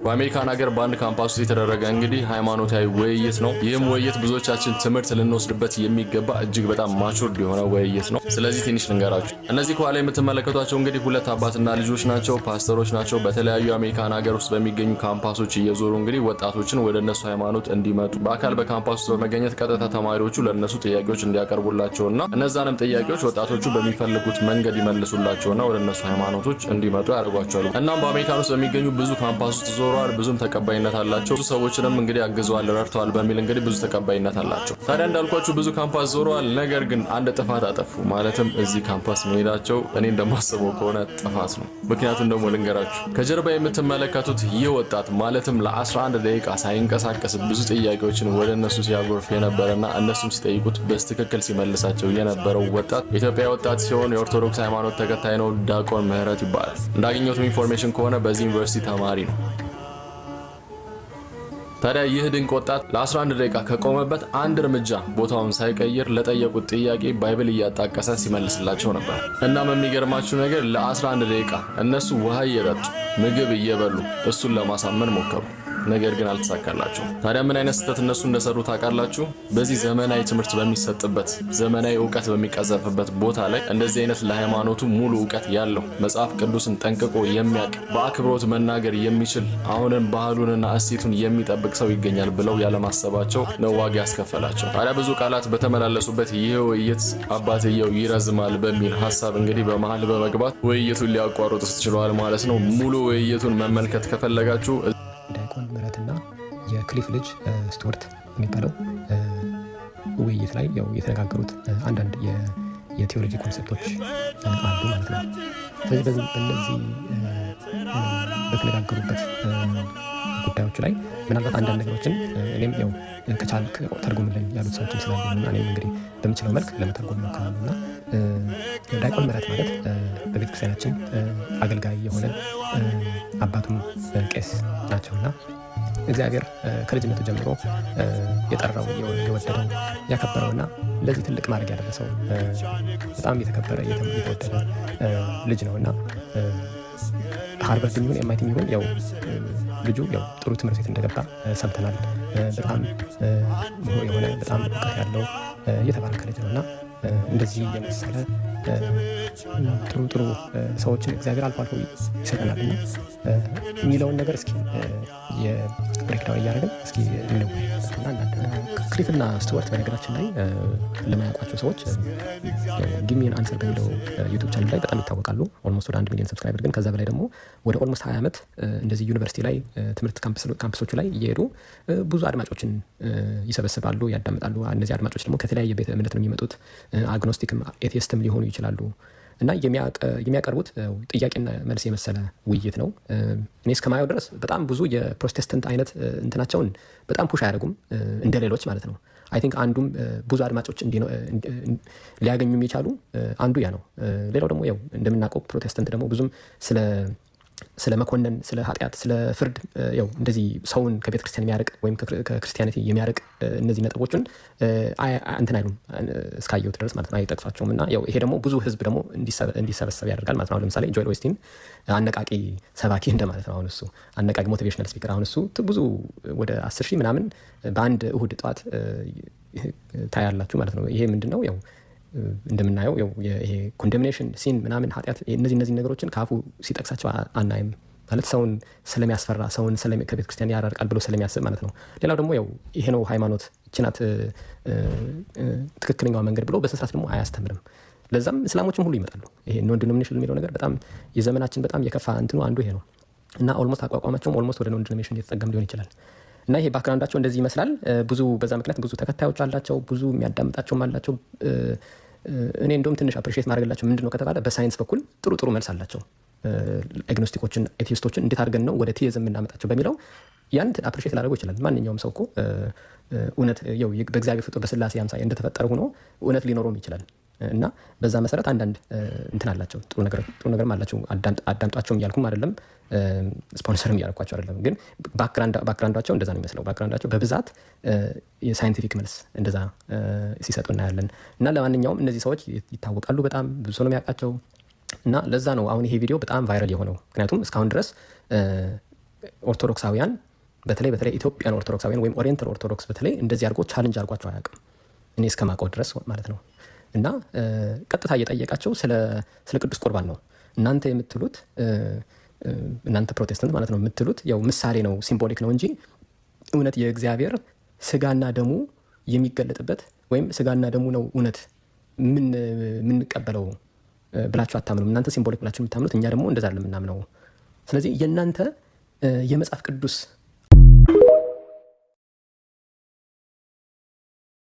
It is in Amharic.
በአሜሪካን ሀገር በአንድ ካምፓስ ውስጥ የተደረገ እንግዲህ ሃይማኖታዊ ውይይት ነው። ይህም ውይይት ብዙዎቻችን ትምህርት ልንወስድበት የሚገባ እጅግ በጣም ማቹርድ የሆነ ውይይት ነው። ስለዚህ ትንሽ ልንገራችሁ። እነዚህ ከኋላ የምትመለከቷቸው እንግዲህ ሁለት አባትና ልጆች ናቸው፣ ፓስተሮች ናቸው። በተለያዩ የአሜሪካን ሀገር ውስጥ በሚገኙ ካምፓሶች እየዞሩ እንግዲህ ወጣቶችን ወደ እነሱ ሃይማኖት እንዲመጡ በአካል በካምፓስ ውስጥ በመገኘት ቀጥታ ተማሪዎቹ ለእነሱ ጥያቄዎች እንዲያቀርቡላቸውና እነዛንም ጥያቄዎች ወጣቶቹ በሚፈልጉት መንገድ ይመልሱላቸውና ወደ እነሱ ሃይማኖቶች እንዲመጡ ያደርጓቸዋል። እናም በአሜሪካን ውስጥ በሚገኙ ብዙ ካምፓስ ውስጥ ዞረዋል፣ ብዙም ተቀባይነት አላቸው። ብዙ ሰዎችንም እንግዲህ አግዘዋል፣ ረድተዋል በሚል እንግዲህ ብዙ ተቀባይነት አላቸው። ታዲያ እንዳልኳችሁ ብዙ ካምፓስ ዞረዋል። ነገር ግን አንድ ጥፋት አጠፉ። ማለትም እዚህ ካምፓስ መሄዳቸው እኔ እንደማስበው ከሆነ ጥፋት ነው። ምክንያቱም ደግሞ ልንገራችሁ። ከጀርባ የምትመለከቱት ይህ ወጣት ማለትም ለ11 ደቂቃ ሳይንቀሳቀስ ብዙ ጥያቄዎችን ወደ እነሱ ሲያጎርፍ የነበረና እነሱም ሲጠይቁት በትክክል ሲመልሳቸው የነበረው ወጣት ኢትዮጵያ ወጣት ሲሆን የኦርቶዶክስ ሃይማኖት ተከታይ ነው። ዲያቆን ምህረት ይባላል። እንዳገኘሁት ኢንፎርሜሽን ከሆነ በዚህ ዩኒቨርሲቲ ተማሪ ነው። ታዲያ ይህ ድንቅ ወጣት ለ11 ደቂቃ ከቆመበት አንድ እርምጃ ቦታውን ሳይቀይር ለጠየቁት ጥያቄ ባይብል እያጣቀሰ ሲመልስላቸው ነበር። እናም የሚገርማችሁ ነገር ለ11 ደቂቃ እነሱ ውሃ እየጠጡ ምግብ እየበሉ እሱን ለማሳመን ሞከሩ። ነገር ግን አልተሳካላቸው። ታዲያ ምን አይነት ስህተት እነሱ እንደሰሩ ታውቃላችሁ? በዚህ ዘመናዊ ትምህርት በሚሰጥበት ዘመናዊ ዕውቀት በሚቀዘፍበት ቦታ ላይ እንደዚህ አይነት ለሃይማኖቱ ሙሉ ዕውቀት ያለው መጽሐፍ ቅዱስን ጠንቅቆ የሚያውቅ በአክብሮት መናገር የሚችል አሁንም ባህሉንና እሴቱን የሚጠብቅ ሰው ይገኛል ብለው ያለማሰባቸው ነው ዋጋ ያስከፈላቸው። ታዲያ ብዙ ቃላት በተመላለሱበት ይህ ውይይት አባትየው ይረዝማል በሚል ሀሳብ እንግዲህ በመሃል በመግባት ውይይቱን ሊያቋርጡት ችለዋል ማለት ነው። ሙሉ ውይይቱን መመልከት ከፈለጋችሁ ዲያቆን ምህረትና የክሊፍ ልጅ ስቱዋርት የሚባለው ውይይት ላይ ያው የተነጋገሩት አንዳንድ የቴዎሎጂ ኮንሰፕቶች አሉ ማለት ነው። ስለዚህ በእነዚህ በተነጋገሩበት ጉዳዮች ላይ ምናልባት አንዳንድ ነገሮችን እኔም ያው ከቻልክ ተርጉምልኝ ያሉት ሰዎችም ስላሉና እኔም እንግዲህ በምችለው መልክ ለመተርጎም ሞክራለሁና ዲያቆን ምህረት ማለት በቤተክርስቲያናችን አገልጋይ የሆነ አባቱም ቄስ ናቸውና እግዚአብሔር ከልጅነቱ ጀምሮ የጠራው የወደደው ያከበረውና ለዚህ ትልቅ ማድረግ ያደረሰው በጣም የተከበረ የተወደደ ልጅ ነውና ሃርቨርድ የሚሆን ኤምአይቲ የሚሆን ያው ልጁ ያው ጥሩ ትምህርት ቤት እንደገባ ሰምተናል። በጣም ምሁር የሆነ በጣም እውቀት ያለው የተባረከ ልጅ ነውና እንደዚህ የመሰለ ጥሩ ሰዎችን እግዚአብሔር አልፎ አልፎ ይሰጠናልና የሚለውን ነገር እስኪ የብሬክዳውን እያደረግን እስኪ እንወያይበትና ክሊፍና ስቱዋርት በነገራችን ላይ ለማያውቋቸው ሰዎች ጊሚን አንሰር በሚለው ዩቱብ ቻናል ላይ በጣም ይታወቃሉ። ኦልሞስት ወደ 1 ሚሊዮን ሰብስክራይበር ግን ከዛ በላይ ደግሞ ወደ ኦልሞስት 20 ዓመት እንደዚህ ዩኒቨርሲቲ ላይ ትምህርት ካምፕሶቹ ላይ እየሄዱ ብዙ አድማጮችን ይሰበስባሉ፣ ያዳምጣሉ። እነዚህ አድማጮች ደግሞ ከተለያየ ቤተ እምነት ነው የሚመጡት። አግኖስቲክም ኤቲስትም ሊሆኑ ይችላሉ እና የሚያቀርቡት ጥያቄና መልስ የመሰለ ውይይት ነው። እኔ እስከማየው ድረስ በጣም ብዙ የፕሮቴስታንት አይነት እንትናቸውን በጣም ፑሽ አያደርጉም እንደ ሌሎች ማለት ነው። አይ ቲንክ አንዱም ብዙ አድማጮች ሊያገኙ የሚቻሉ አንዱ ያ ነው። ሌላው ደግሞ ያው እንደምናውቀው ፕሮቴስታንት ደግሞ ብዙም ስለ መኮነን፣ ስለ ኃጢአት፣ ስለ ፍርድ ያው እንደዚህ ሰውን ከቤተ ክርስቲያን የሚያርቅ ወይም ከክርስቲያኒቲ የሚያርቅ እነዚህ ነጥቦችን እንትን አይሉም እስካየሁት ድረስ ማለት ነው፣ አይጠቅሷቸውም። እና ያው ይሄ ደግሞ ብዙ ህዝብ ደግሞ እንዲሰበሰብ ያደርጋል ማለት ነው። ለምሳሌ ጆኤል ኦስቲን አነቃቂ ሰባኪ እንደማለት ነው። አሁን እሱ አነቃቂ ሞቲቬሽናል ስፒከር፣ አሁን እሱ ብዙ ወደ 10,000 ምናምን በአንድ እሁድ ጠዋት ታያላችሁ ማለት ነው። ይሄ ምንድን ነው? ያው እንደምናየው ይሄ ኮንደምኔሽን ሲን ምናምን ኃጢአት እነዚህ ነገሮችን ከአፉ ሲጠቅሳቸው አናይም ማለት ሰውን ስለሚያስፈራ ሰውን ከቤተ ክርስቲያን ያራርቃል ብሎ ስለሚያስብ ማለት ነው። ሌላው ደግሞ ያው ይሄ ነው ሃይማኖት ይችናት ትክክለኛው መንገድ ብሎ በስነስርዓት ደግሞ አያስተምርም። ለዛም እስላሞችም ሁሉ ይመጣሉ። ይሄ ኖን ዲኖሚኔሽን የሚለው ነገር በጣም የዘመናችን በጣም የከፋ እንትኑ አንዱ ይሄ ነው እና ኦልሞስት አቋቋማቸውም ኦልሞስት ወደ ኖን ዲኖሚኔሽን እየተጠቀም ሊሆን ይችላል። እና ይሄ ባክግራውንዳቸው እንደዚህ ይመስላል። በዛ ምክንያት ብዙ ተከታዮች አላቸው፣ ብዙ የሚያዳምጣቸውም አላቸው። እኔ እንደውም ትንሽ አፕሪሺየት ማድረግላቸው ምንድነው ከተባለ በሳይንስ በኩል ጥሩ መልስ አላቸው። አግኖስቲኮችን ኤቲስቶችን እንዴት አድርገን ነው ወደ ቲይዝም እናመጣቸው በሚለው ያን አፕሪሺየት ላደርገው ይችላል። ማንኛውም ሰው እኮ እውነት በእግዚአብሔር ፍጡር በስላሴ አምሳያ እንደተፈጠረ ሆኖ እውነት ሊኖረውም ይችላል። እና በዛ መሰረት አንዳንድ እንትን አላቸው፣ ጥሩ ነገርም አላቸው። አዳምጧቸውም እያልኩም አይደለም፣ ስፖንሰርም እያልኳቸው አይደለም። ግን ባክግራውንዳቸው እንደዛ ነው የሚመስለው። ባክግራውንዳቸው በብዛት የሳይንቲፊክ መልስ እንደዛ ሲሰጡ እናያለን። እና ለማንኛውም እነዚህ ሰዎች ይታወቃሉ፣ በጣም ብዙ ሰው ነው የሚያውቃቸው። እና ለዛ ነው አሁን ይሄ ቪዲዮ በጣም ቫይራል የሆነው። ምክንያቱም እስካሁን ድረስ ኦርቶዶክሳውያን በተለይ ኢትዮጵያን ኦርቶዶክሳውያን ወይም ኦሪየንታል ኦርቶዶክስ በተለይ እንደዚህ አድርጎ ቻሌንጅ አድርጓቸው አያውቅም፣ እኔ እስከማውቀው ድረስ ማለት ነው። እና ቀጥታ እየጠየቃቸው ስለ ቅዱስ ቁርባን ነው። እናንተ የምትሉት እናንተ ፕሮቴስታንት ማለት ነው የምትሉት ያው ምሳሌ ነው፣ ሲምቦሊክ ነው እንጂ እውነት የእግዚአብሔር ስጋና ደሙ የሚገለጥበት ወይም ስጋና ደሙ ነው እውነት የምንቀበለው ብላችሁ አታምኑም። እናንተ ሲምቦሊክ ብላችሁ የምታምኑት፣ እኛ ደግሞ እንደዛ አይደለም የምናምነው። ስለዚህ የእናንተ የመጽሐፍ ቅዱስ